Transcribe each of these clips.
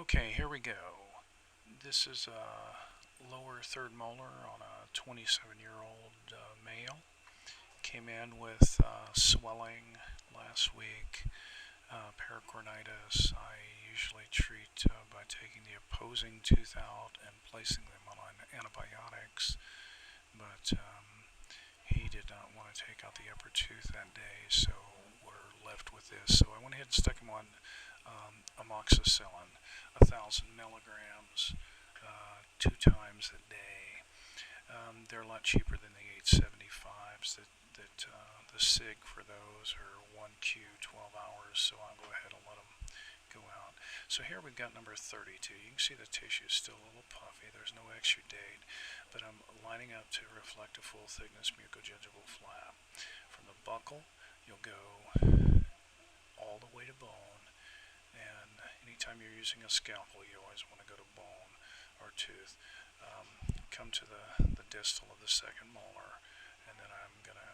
Okay, here we go. This is a lower third molar on a 27-year-old male. Came in with swelling last week, pericornitis. I usually treat by taking the opposing tooth out and placing them on antibiotics, but he did not want to take out the upper tooth that day, so we're left with this. So I went ahead and stuck him on amoxicillin, 1,000 milligrams, 2 times a day. They're a lot cheaper than the 875s. The SIG for those are 1Q 12 hours, so I'll go ahead and let them go out. So here we've got number 32. You can see the tissue is still a little puffy. There's no exudate, but I'm lining up to reflect a full thickness mucogingival flap. From the buccal, you'll go all the way to bone, and anytime you're using a scalpel, you always want to go to bone or tooth. Come to the distal of the second molar, and then I'm gonna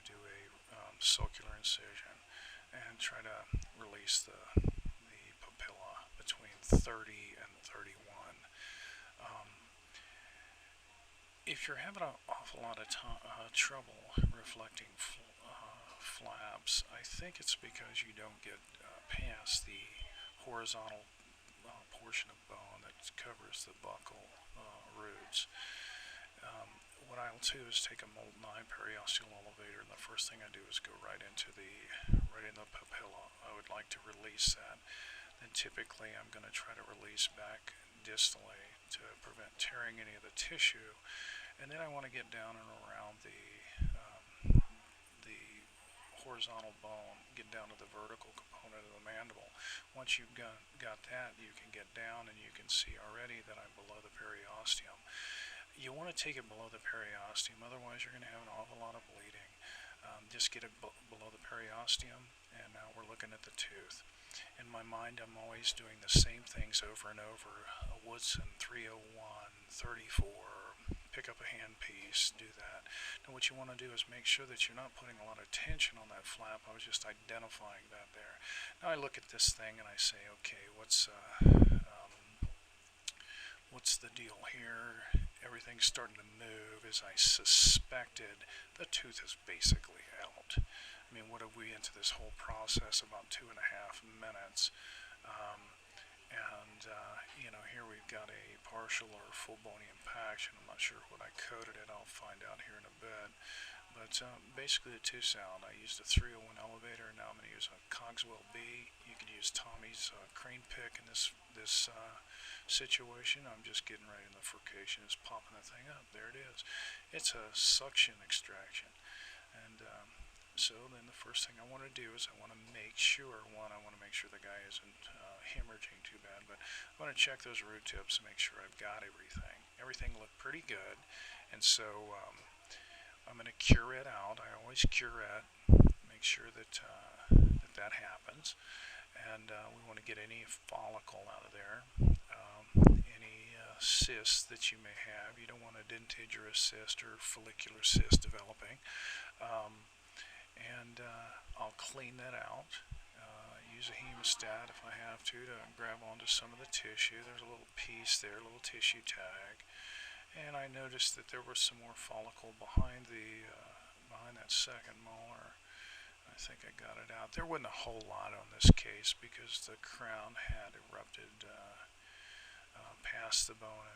do a circular incision and try to release the papilla between 30 and 31. If you're having an awful lot of trouble reflecting flaps, I think it's because you don't get past the horizontal portion of bone that covers the buccal roots. What I'll do is take a molten eye periosteal elevator, and the first thing I do is go right in the papilla. I would like to release that. Then typically I'm going to try to release back distally to prevent tearing any of the tissue, and then I want to get down and around the horizontal bone, get down to the vertical component of the mandible. Once you've got that, you can get down and you can see already that I'm below the periosteum. You want to take it below the periosteum, otherwise you're going to have an awful lot of bleeding. Just get it below the periosteum, and now we're looking at the tooth. In my mind, I'm always doing the same things over and over. Woodson 301, 34, pick up a handpiece, do that. Now what you want to do is make sure that you're not putting a lot of tension on that flap. I was just identifying that there. Now I look at this thing and I say, okay, what's the deal here? Everything's starting to move. As I suspected, the tooth is basically out. I mean, what are we into this whole process? About 2.5 minutes. Here we've got a partial or full bony impaction. I'm not sure what I coded it. I'll find out here in a bit. But basically the tooth's out. I used a 301 elevator. Now I'm going to use a Cogswell B. You could use Tommy's crane pick in this situation. I'm just getting right in the furcation. It's popping the thing up. There it is. It's a suction extraction. And so then the first thing I want to do is I want to make sure, I want to make sure the guy isn't hemorrhaging too bad, but I want to check those root tips and make sure I've got everything. Everything looked pretty good, and so I'm going to curette out. I always curette, make sure that that happens, and we want to get any follicle out of there, any cysts that you may have. You don't want a dentigerous cyst or follicular cyst developing. I'll clean that out. Use a hemostat if I have to grab onto some of the tissue. There's a little piece there, a little tissue tag. And I noticed that there was some more follicle behind that second molar. I think I got it out. There wasn't a whole lot on this case because the crown had erupted past the bone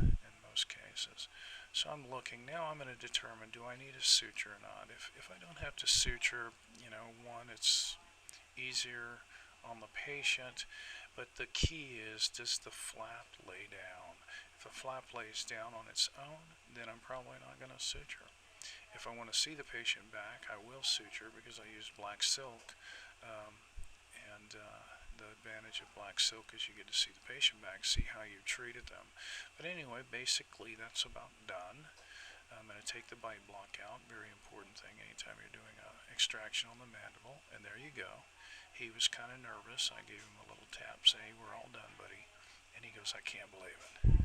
in most cases. So I'm looking. Now I'm going to determine, do I need a suture or not? If I don't have to suture, one, it's easier on the patient, but the key is, does the flap lay down? If a flap lays down on its own, then I'm probably not going to suture. If I want to see the patient back, I will suture because I use black silk, the advantage of black silk is you get to see the patient back, see how you treated them. But anyway, basically that's about done. I'm going to take the bite block out, very important thing anytime you're doing an extraction on the mandible, and there you go. He was kind of nervous. I gave him a little tap, say, we're all done, buddy. And he goes, I can't believe it.